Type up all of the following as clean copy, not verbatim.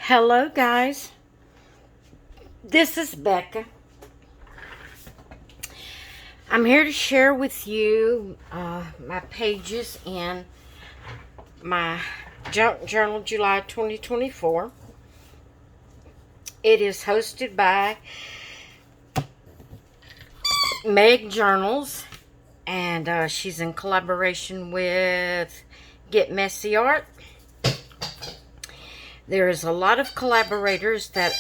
Hello guys, this is Becca. I'm here to share with you my pages in my junk journal July 2024. It is hosted by Meg Journals, and she's in collaboration with Get Messy Art. There is a lot of collaborators that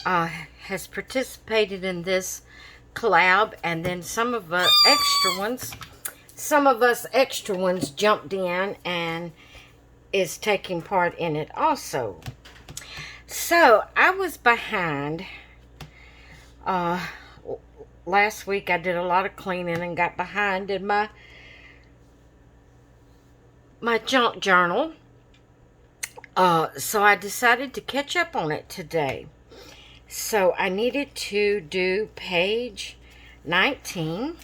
has participated in this collab, and then some of us extra ones jumped in and is taking part in it also. So I was behind. Last week I did a lot of cleaning and got behind in my junk journal. So I decided to catch up on it today. So I needed to do page 19.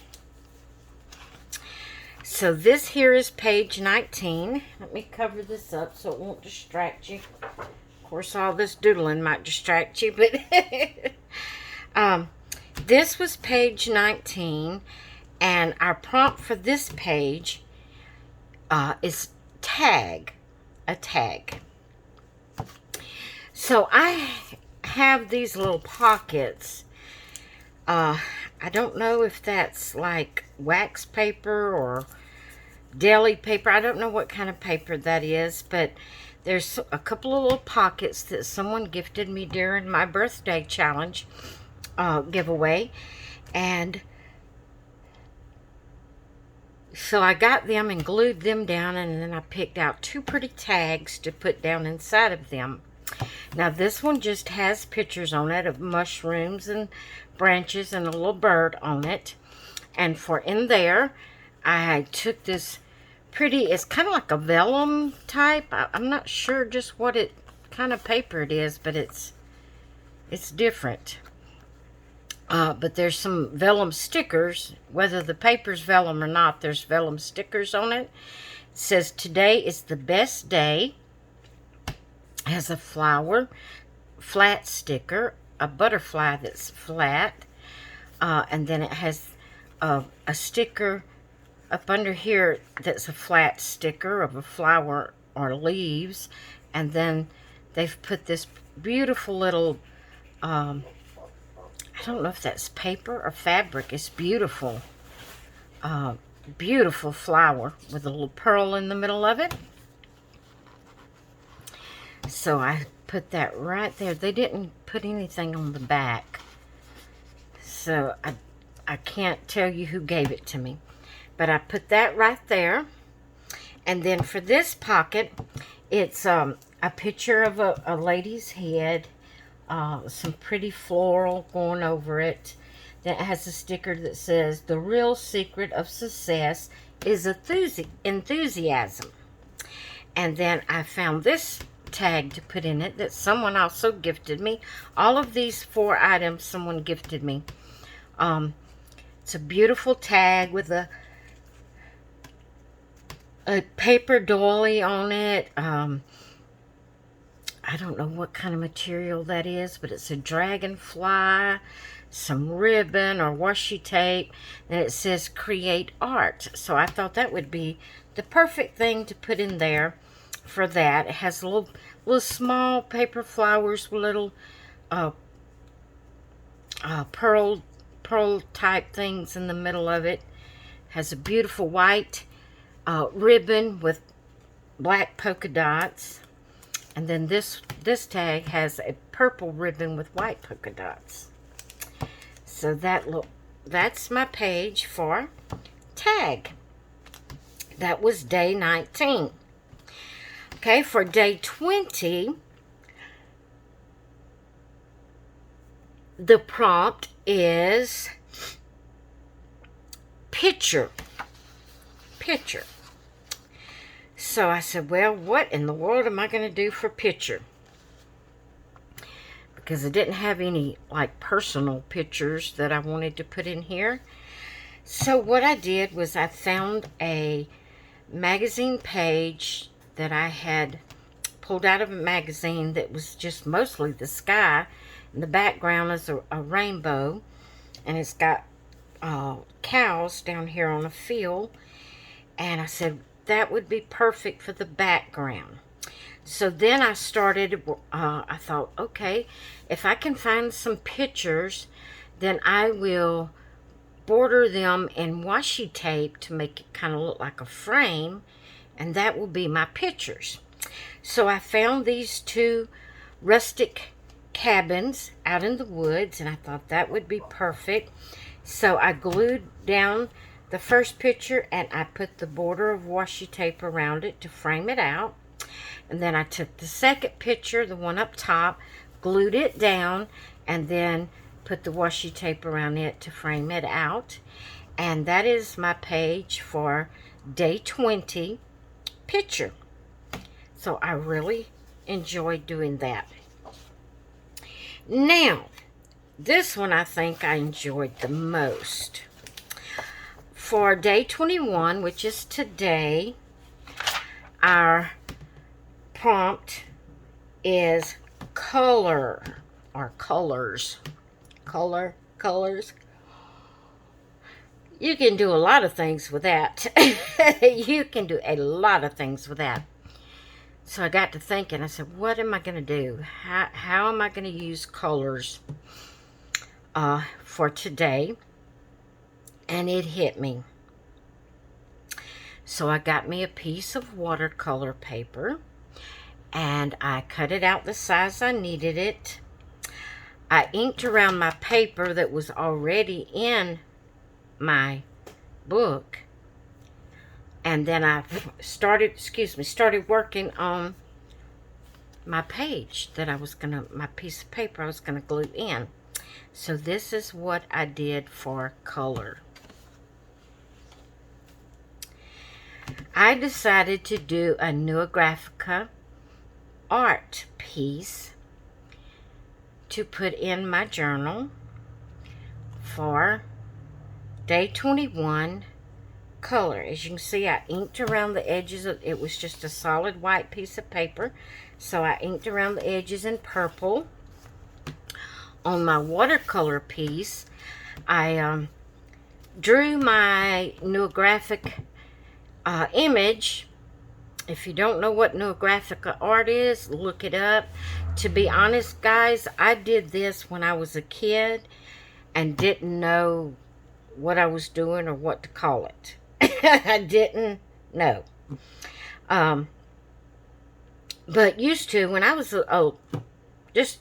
So this here is page 19. Let me cover this up so it won't distract you. Of course, all this doodling might distract you, but this was page 19, and our prompt for this page is tag, a tag. So I have these little pockets. I don't know if that's like wax paper or deli paper. I don't know what kind of paper that is, but there's a couple of little pockets that someone gifted me during my birthday challenge giveaway, and so I got them and glued them down, and then I picked out two pretty tags to put down inside of them. Now this one just has pictures on it of mushrooms and branches and a little bird on it. And for in there, I took this pretty, it's kind of like a vellum type. I'm not sure just what kind of paper it is, but it's different. But there's some vellum stickers. Whether the paper's vellum or not, there's vellum stickers on it. It says, "Today is the best day." Has a flower, flat sticker, a butterfly that's flat, and then it has a sticker up under here that's a flat sticker of a flower or leaves, and then they've put this beautiful little, I don't know if that's paper or fabric. It's beautiful, beautiful flower with a little pearl in the middle of it. So I put that right there. They didn't put anything on the back, so I can't tell you who gave it to me. But I put that right there. And then for this pocket, it's a picture of a lady's head, some pretty floral going over it. Then it has a sticker that says, "The real secret of success is enthusiasm." And then I found this tag to put in it that someone also gifted me. All of these 4 items someone gifted me. It's a beautiful tag with a paper doily on it. I don't know what kind of material that is, but it's a dragonfly, some ribbon or washi tape, and it says "Create Art." So I thought that would be the perfect thing to put in there for that. It has little small paper flowers with little pearl type things in the middle of it. Has a beautiful white ribbon with black polka dots, and then this tag has a purple ribbon with white polka dots. So that's my page for tag. That was day 19. Okay, for day 20, the prompt is picture. So I said, well, what in the world am I going to do for picture? Because I didn't have any like personal pictures that I wanted to put in here. So what I did was I found a magazine page that I had pulled out of a magazine that was just mostly the sky, and the background is a rainbow, and it's got cows down here on a field, and I said that would be perfect for the background. So then I started, I thought, okay, if I can find some pictures, then I will border them in washi tape to make it kind of look like a frame, and that will be my pictures. So I found these two rustic cabins out in the woods, and I thought that would be perfect. So I glued down the first picture, and I put the border of washi tape around it to frame it out. And then I took the second picture, the one up top, glued it down, and then put the washi tape around it to frame it out. And that is my page for day 20 picture. So I really enjoyed doing that. Now, this one I think I enjoyed the most. For day 21, which is today, our prompt is color, or colors. Colors. You can do a lot of things with that. You can do a lot of things with that. So I got to thinking, I said, what am I going to do? How am I going to use colors for today? And it hit me. So I got me a piece of watercolor paper, and I cut it out the size I needed it. I inked around my paper that was already in my book, and then I started working on my page that I was gonna, my piece of paper I was gonna glue in. So this is what I did for color. I decided to do a Nua Graphica art piece to put in my journal for day 21 color. As you can see, I inked around the edges of it. Was just a solid white piece of paper, so I inked around the edges in purple. On my watercolor piece, I drew my Nua Graphic image. If you don't know what Nua Graphica art is, look it up. To be honest, guys, I did this when I was a kid and didn't know what I was doing or what to call it. I didn't know. But used to, when I was just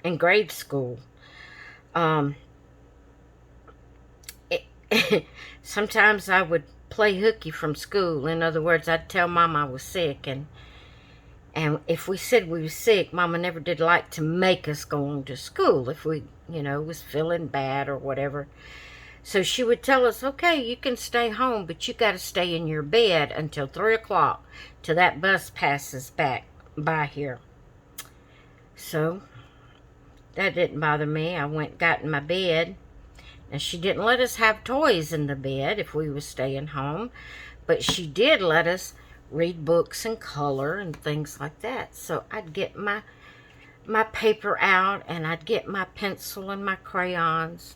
in grade school, sometimes I would play hooky from school. In other words, I'd tell Mom I was sick, and if we said we were sick, Mama never did like to make us go on to school if we, was feeling bad or whatever. So she would tell us, okay, you can stay home, but you got to stay in your bed until 3 o'clock till that bus passes by here. So that didn't bother me. I got in my bed. And she didn't let us have toys in the bed if we were staying home, but she did let us read books and color and things like that. So I'd get my paper out, and I'd get my pencil and my crayons,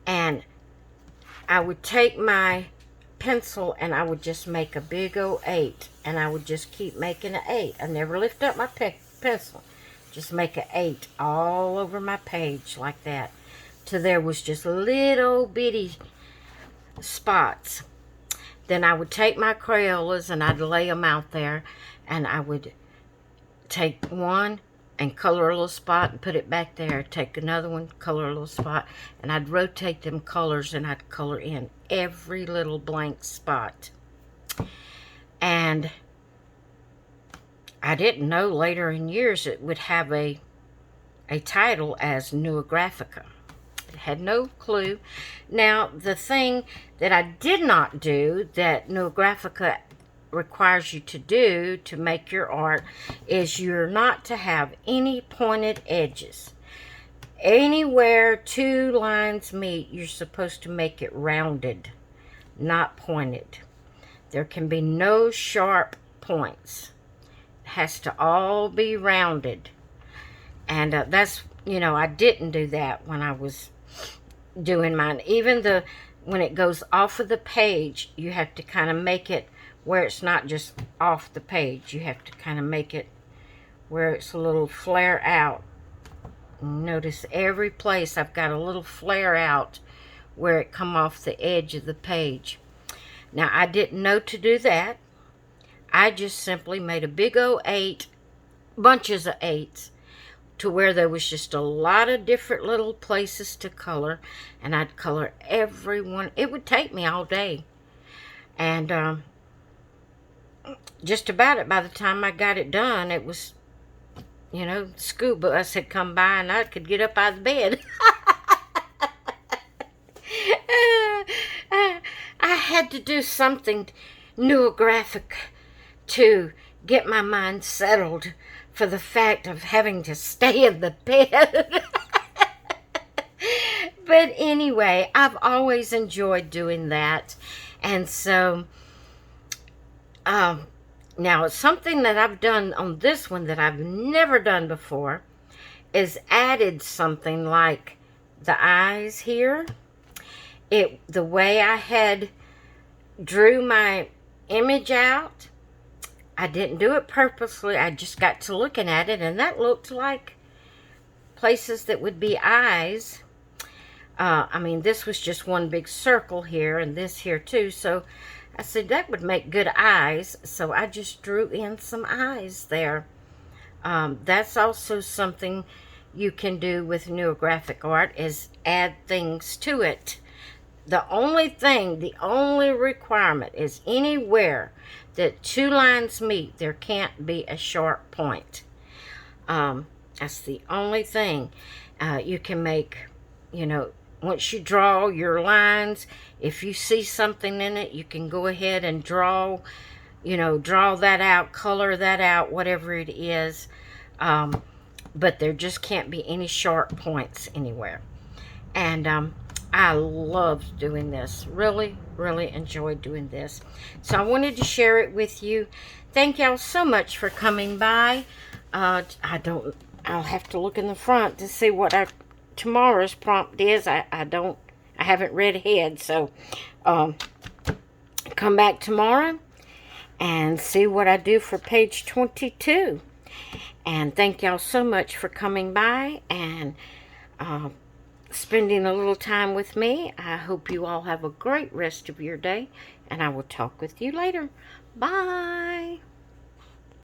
and I would take my pencil and I would just make a big old 8, and I would just keep making an 8. I never lift up my pencil, just make an 8 all over my page like that, till there was just little bitty spots. Then I would take my Crayolas and I'd lay them out there, and I would take one and color a little spot and put it back there. Take another one, color a little spot, and I'd rotate them colors, and I'd color in every little blank spot. And I didn't know later in years it would have a title as Nua Graphica. Had no clue. Now, the thing that I did not do that Nua Graphica requires you to do to make your art is you're not to have any pointed edges. Anywhere 2 lines meet, you're supposed to make it rounded, not pointed. There can be no sharp points has to all be rounded. And that's, I didn't do that when I was doing mine. Even when it goes off of the page, you have to kind of make it where it's not just off the page. You have to kind of make it where it's a little flare out. Notice every place I've got a little flare out where it come off the edge of the page. Now, I didn't know to do that. I just simply made a big old 8, bunches of 8s, to where there was just a lot of different little places to color, and I'd color every one. It would take me all day, and just about it, by the time I got it done, it was, school bus had come by and I could get up out of bed. I had to do something neurographic to get my mind settled for the fact of having to stay in the bed. But anyway, I've always enjoyed doing that. And so, now something that I've done on this one that I've never done before is added something like the eyes here. The way I had drew my image out, I didn't do it purposely. I just got to looking at it, and that looked like places that would be eyes. I mean, this was just one big circle here, and this here too. So I said that would make good eyes. So I just drew in some eyes there. That's also something you can do with neurographic art, is add things to it. The only requirement is anywhere that 2 lines meet, there can't be a sharp point. That's the only thing. You can make, once you draw your lines, if you see something in it, you can go ahead and draw that out, color that out, whatever it is. But there just can't be any sharp points anywhere. And I loved doing this. Really, really enjoyed doing this. So I wanted to share it with you. Thank y'all so much for coming by. I'll have to look in the front to see what tomorrow's prompt is. I haven't read ahead. So come back tomorrow and see what I do for page 22. And thank y'all so much for coming by and spending a little time with me. I hope you all have a great rest of your day, and I will talk with you later. Bye.